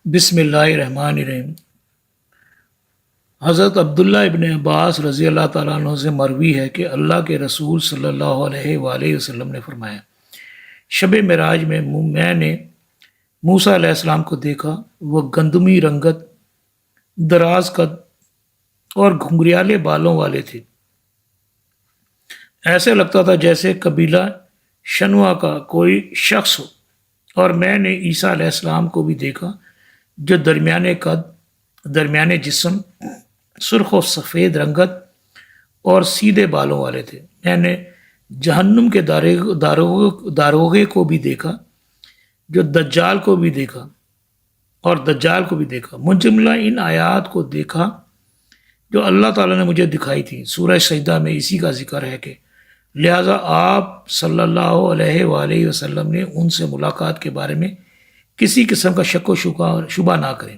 بسم اللہ الرحمن الرحیم۔ حضرت عبداللہ ابن عباس رضی اللہ تعالیٰ عنہ سے مروی ہے کہ اللہ کے رسول صلی اللہ علیہ وآلہ وسلم نے فرمایا، شب معراج میں نے موسیٰ علیہ السلام کو دیکھا۔ وہ گندمی رنگت، دراز قد اور گھنگریالے بالوں والے تھے۔ ایسے لگتا تھا جیسے قبیلہ شنوا کا کوئی شخص ہو۔ اور میں نے عیسیٰ علیہ السلام کو بھی دیکھا، جو درمیانے قد، درمیانے جسم، سرخ و سفید رنگت اور سیدھے بالوں والے تھے۔ میں نے جہنم کے داروغے کو بھی دیکھا، جو دجال کو بھی دیکھا اور دجال کو بھی دیکھا۔ مجملہ ان آیات کو دیکھا جو اللہ تعالیٰ نے مجھے دکھائی تھی۔ سورہ سجدہ میں اسی کا ذکر ہے کہ لہٰذا آپ صلی اللہ علیہ وآلہ وسلم نے ان سے ملاقات کے بارے میں کسی قسم کا شک و شبہ نہ کریں۔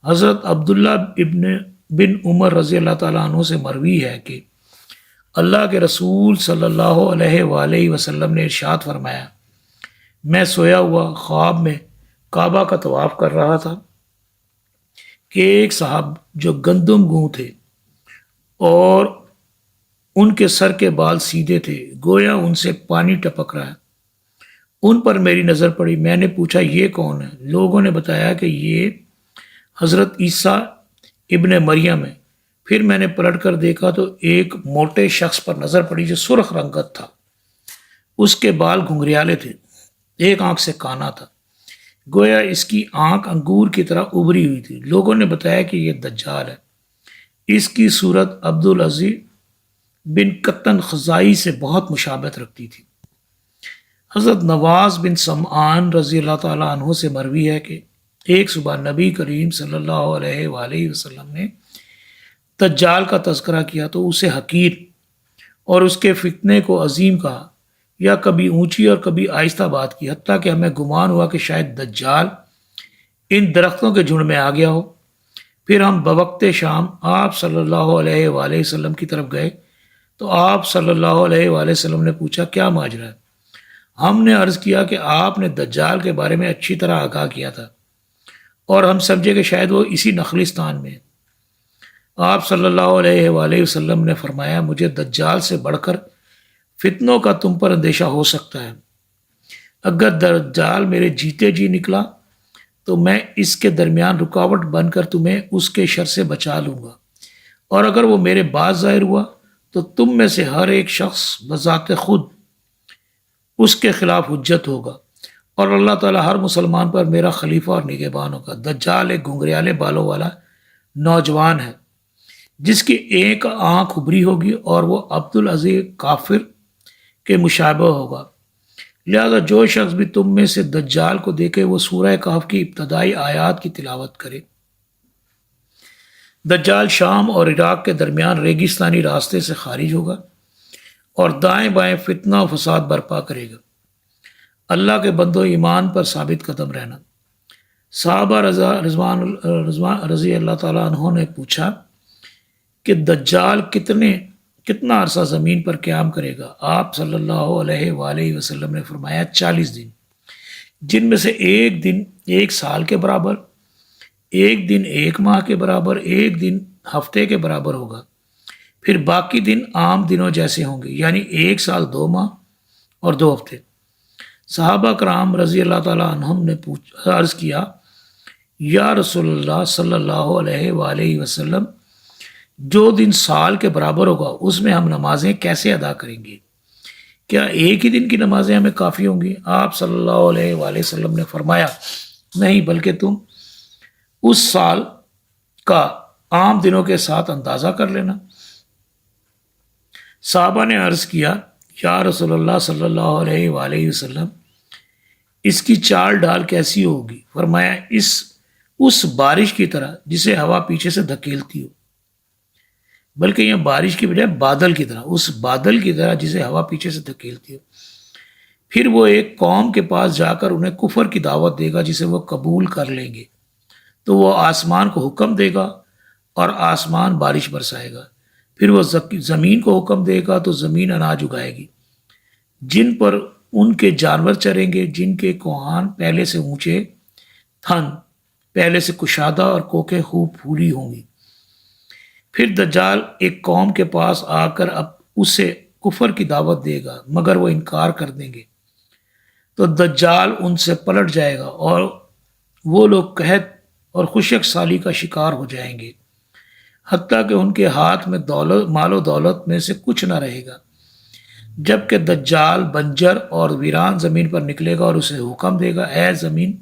حضرت عبداللہ بن عمر رضی اللہ تعالیٰ عنہ سے مروی ہے کہ اللہ کے رسول صلی اللہ علیہ وآلہ وسلم نے ارشاد فرمایا، میں سویا ہوا خواب میں کعبہ کا طواف کر رہا تھا کہ ایک صاحب جو گندم گوں تھے اور ان کے سر کے بال سیدھے تھے، گویا ان سے پانی ٹپک رہا ہے۔ ان پر میری نظر پڑی۔ میں نے پوچھا یہ کون ہے؟ لوگوں نے بتایا کہ یہ حضرت عیسیٰ ابن مریم ہے۔ پھر میں نے پلٹ کر دیکھا تو ایک موٹے شخص پر نظر پڑی جو سرخ رنگت تھا۔ اس کے بال گھنگریالے تھے، ایک آنکھ سے کانا تھا، گویا اس کی آنکھ انگور کی طرح ابری ہوئی تھی۔ لوگوں نے بتایا کہ یہ دجال ہے۔ اس کی صورت عبدالعزیز بن قطن خزائی سے بہت مشابہت رکھتی تھی۔ حضرت نواز بن سمعان رضی اللہ تعالیٰ عنہ سے مروی ہے کہ ایک صبح نبی کریم صلی اللہ علیہ وآلہ وسلم نے دجال کا تذکرہ کیا تو اسے حقیر اور اس کے فتنے کو عظیم کہا، یا کبھی اونچی اور کبھی آہستہ بات کی، حتیٰ کہ ہمیں گمان ہوا کہ شاید دجال ان درختوں کے جھنڈ میں آ گیا ہو۔ پھر ہم بوقت شام آپ صلی اللہ علیہ وآلہ وسلم کی طرف گئے تو آپ صلی اللہ علیہ وآلہ وسلم نے پوچھا کیا ماجرا ہے؟ ہم نے عرض کیا کہ آپ نے دجال کے بارے میں اچھی طرح آگاہ کیا تھا اور ہم سمجھے کہ شاید وہ اسی نخلستان میں ہے۔ آپ صلی اللہ علیہ وآلہ وسلم نے فرمایا، مجھے دجال سے بڑھ کر فتنوں کا تم پر اندیشہ ہو سکتا ہے۔ اگر دجال میرے جیتے جی نکلا تو میں اس کے درمیان رکاوٹ بن کر تمہیں اس کے شر سے بچا لوں گا، اور اگر وہ میرے بعد ظاہر ہوا تو تم میں سے ہر ایک شخص بذات خود اس کے خلاف حجت ہوگا، اور اللہ تعالیٰ ہر مسلمان پر میرا خلیفہ اور نگہبان ہوگا۔ دجال ایک گھنگریالے بالوں والا نوجوان ہے جس کی ایک آنکھ ابری ہوگی اور وہ عبدالعزیز کافر کے مشابہ ہوگا۔ لہذا جو شخص بھی تم میں سے دجال کو دیکھے وہ سورہ کہف کی ابتدائی آیات کی تلاوت کرے۔ دجال شام اور عراق کے درمیان ریگستانی راستے سے خارج ہوگا اور دائیں بائیں فتنہ و فساد برپا کرے گا۔ اللہ کے بندو ایمان پر ثابت قدم رہنا۔ صحابہ رضوان رضی اللہ تعالیٰ عنہ نے پوچھا کہ دجال کتنا عرصہ زمین پر قیام کرے گا؟ آپ صلی اللہ علیہ وآلہ وسلم نے فرمایا 40 دن، جن میں سے ایک دن ایک سال کے برابر، ایک دن ایک ماہ کے برابر، ایک دن ہفتے کے برابر ہوگا، پھر باقی دن عام دنوں جیسے ہوں گے، یعنی ایک سال 2 ماہ اور 2 ہفتے۔ صحابہ کرام رضی اللہ تعالیٰ عنہم نے عرض کیا، یا رسول اللہ صلی اللہ علیہ وآلہ وسلم، جو دن سال کے برابر ہوگا اس میں ہم نمازیں کیسے ادا کریں گے؟ کیا ایک ہی دن کی نمازیں ہمیں کافی ہوں گی؟ آپ صلی اللہ علیہ وآلہ وسلم نے فرمایا، نہیں، بلکہ تم اس سال کا عام دنوں کے ساتھ اندازہ کر لینا۔ صحابہ نے عرض کیا، یا رسول اللہ صلی اللہ علیہ وآلہ وسلم، اس کی چال ڈال کیسی ہوگی؟ فرمایا، اس بارش کی طرح جسے ہوا پیچھے سے دھکیلتی ہو، بلکہ یہ بارش کی بجائے بادل کی طرح، اس بادل کی طرح جسے ہوا پیچھے سے دھکیلتی ہو۔ پھر وہ ایک قوم کے پاس جا کر انہیں کفر کی دعوت دے گا جسے وہ قبول کر لیں گے، تو وہ آسمان کو حکم دے گا اور آسمان بارش برسائے گا، پھر وہ زمین کو حکم دے گا تو زمین اناج اگائے گی، جن پر ان کے جانور چریں گے، جن کے کوہان پہلے سے اونچے تھن پہلے سے کشادہ اور کوکیں خوب پھولی ہوں گی۔ پھر دجال ایک قوم کے پاس آ کر اب اسے کفر کی دعوت دے گا مگر وہ انکار کر دیں گے، تو دجال ان سے پلٹ جائے گا اور وہ لوگ قحط اور خشک سالی کا شکار ہو جائیں گے، حتیٰ کہ ان کے ہاتھ میں مال و دولت میں سے کچھ نہ رہے گا، جبکہ دجال بنجر اور ویران زمین پر نکلے گا اور اسے حکم دے گا، اے زمین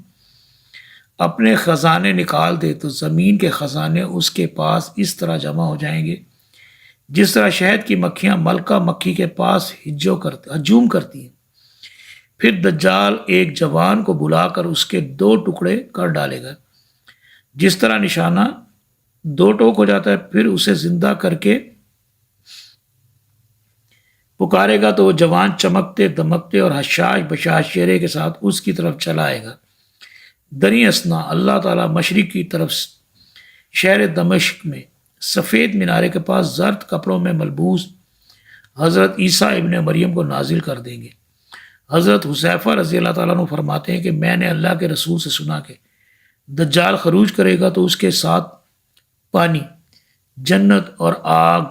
اپنے خزانے نکال دے، تو زمین کے خزانے اس کے پاس اس طرح جمع ہو جائیں گے جس طرح شہد کی مکھیاں ملکہ مکھی کے پاس ہجوم کرتی ہیں۔ پھر دجال ایک جوان کو بلا کر اس کے 2 ٹکڑے کر ڈالے گا، جس طرح نشانہ 2 ٹوک ہو جاتا ہے، پھر اسے زندہ کر کے پکارے گا تو وہ جوان چمکتے دمکتے اور حشاش بشاش چہرے کے ساتھ اس کی طرف چلا آئے گا۔ دریں اثنا اللہ تعالیٰ مشرق کی طرف شہر دمشق میں سفید مینارے کے پاس زرد کپڑوں میں ملبوس حضرت عیسیٰ ابن مریم کو نازل کر دیں گے۔ حضرت حذیفہ رضی اللہ تعالیٰ عنہ فرماتے ہیں کہ میں نے اللہ کے رسول سے سنا کہ دجال خروج کرے گا تو اس کے ساتھ پانی، جنت اور آگ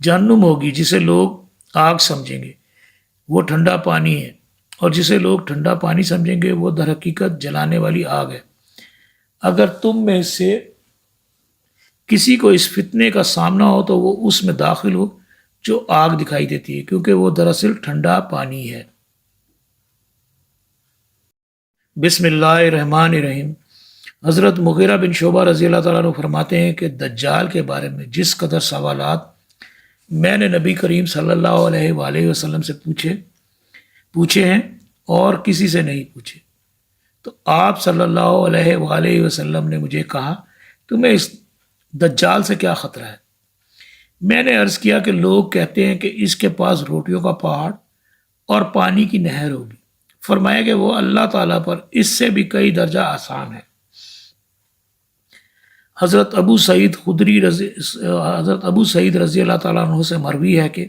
جہنم ہوگی، جسے لوگ آگ سمجھیں گے وہ ٹھنڈا پانی ہے، اور جسے لوگ ٹھنڈا پانی سمجھیں گے وہ در حقیقت جلانے والی آگ ہے۔ اگر تم میں سے کسی کو اس فتنے کا سامنا ہو تو وہ اس میں داخل ہو جو آگ دکھائی دیتی ہے، کیونکہ وہ دراصل ٹھنڈا پانی ہے۔ بسم اللہ الرحمن الرحیم۔ حضرت مغیرہ بن شعبہ رضی اللہ تعالیٰ عنہ فرماتے ہیں کہ دجال کے بارے میں جس قدر سوالات میں نے نبی کریم صلی اللہ علیہ وآلہ وسلم سے پوچھے ہیں اور کسی سے نہیں پوچھے، تو آپ صلی اللہ علیہ وآلہ وسلم نے مجھے کہا تمہیں اس دجال سے کیا خطرہ ہے؟ میں نے عرض کیا کہ لوگ کہتے ہیں کہ اس کے پاس روٹیوں کا پہاڑ اور پانی کی نہر ہوگی۔ فرمایا کہ وہ اللہ تعالیٰ پر اس سے بھی کئی درجہ آسان ہے۔ حضرت ابو سعید رضی اللہ تعالیٰ عنہ سے مروی ہے کہ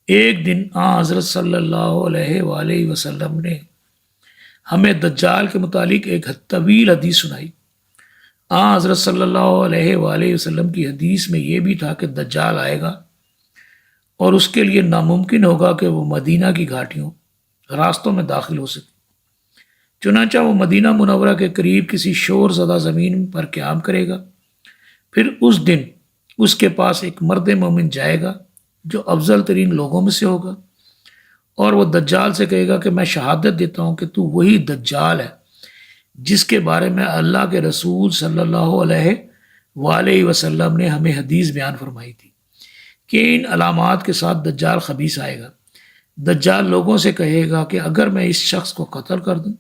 ایک دن حضرت صلی اللہ علیہ وآلہ وسلم نے ہمیں دجال کے متعلق ایک طویل حدیث سنائی۔ حضرت صلی اللہ علیہ وآلہ وسلم کی حدیث میں یہ بھی تھا کہ دجال آئے گا اور اس کے لیے ناممکن ہوگا کہ وہ مدینہ کی گھاٹیوں راستوں میں داخل ہو سکے، چنانچہ وہ مدینہ منورہ کے قریب کسی شور زدہ زمین پر قیام کرے گا۔ پھر اس دن اس کے پاس ایک مرد مومن جائے گا جو افضل ترین لوگوں میں سے ہوگا، اور وہ دجال سے کہے گا کہ میں شہادت دیتا ہوں کہ تو وہی دجال ہے جس کے بارے میں اللہ کے رسول صلی اللہ علیہ وآلہ وسلم نے ہمیں حدیث بیان فرمائی تھی کہ ان علامات کے ساتھ دجال خبیث آئے گا۔ دجال لوگوں سے کہے گا کہ اگر میں اس شخص کو قتل کر دوں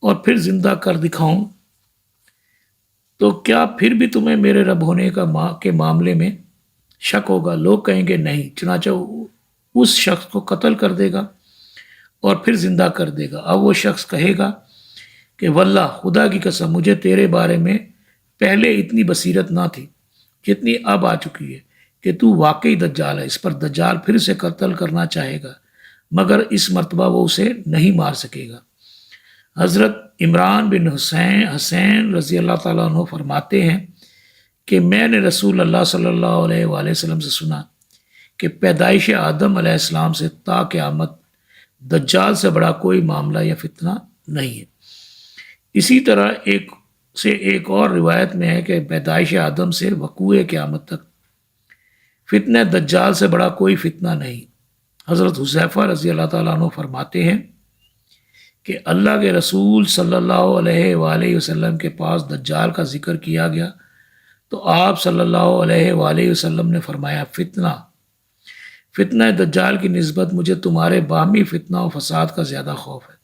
اور پھر زندہ کر دکھاؤں تو کیا پھر بھی تمہیں میرے رب ہونے کے معاملے میں شک ہوگا؟ لوگ کہیں گے نہیں، چنانچہ اس شخص کو قتل کر دے گا اور پھر زندہ کر دے گا۔ اب وہ شخص کہے گا کہ واللہ خدا کی قسم مجھے تیرے بارے میں پہلے اتنی بصیرت نہ تھی جتنی اب آ چکی ہے کہ تو واقعی دجال ہے۔ اس پر دجال پھر سے قتل کرنا چاہے گا مگر اس مرتبہ وہ اسے نہیں مار سکے گا۔ حضرت عمران بن حسین رضی اللہ تعالیٰ عنہ فرماتے ہیں کہ میں نے رسول اللہ صلی اللہ علیہ وآلہ وسلم سے سنا کہ پیدائش آدم علیہ السلام سے تا قیامت دجال سے بڑا کوئی معاملہ یا فتنہ نہیں ہے۔ اسی طرح ایک اور روایت میں ہے کہ پیدائش آدم سے وقوع قیامت تک فتنہ دجال سے بڑا کوئی فتنہ نہیں۔ حضرت حذیفہ رضی اللہ تعالیٰ عنہ فرماتے ہیں کہ اللہ کے رسول صلی اللہ علیہ وآلہ وسلم کے پاس دجال کا ذکر کیا گیا تو آپ صلی اللہ علیہ وآلہ وسلم نے فرمایا فتنہ دجال کی نسبت مجھے تمہارے باہمی فتنہ و فساد کا زیادہ خوف ہے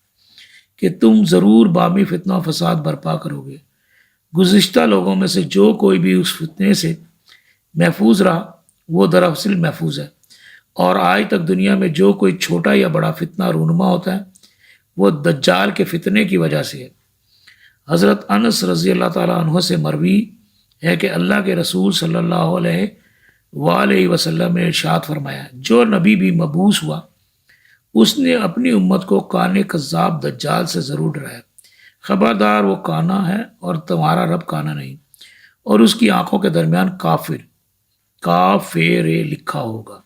کہ تم ضرور باہمی فتنہ و فساد برپا کرو گے۔ گزشتہ لوگوں میں سے جو کوئی بھی اس فتنے سے محفوظ رہا وہ دراصل محفوظ ہے، اور آج تک دنیا میں جو کوئی چھوٹا یا بڑا فتنہ رونما ہوتا ہے وہ دجال کے فتنے کی وجہ سے ہے۔ حضرت انس رضی اللہ تعالیٰ عنہ سے مروی ہے کہ اللہ کے رسول صلی اللہ علیہ وآلہ وسلم نے ارشاد فرمایا جو نبی بھی مبعوث ہوا اس نے اپنی امت کو کان کذاب دجال سے ضرور ڈرایا۔ خبردار وہ کانا ہے اور تمہارا رب کانا نہیں، اور اس کی آنکھوں کے درمیان کافر لکھا ہوگا۔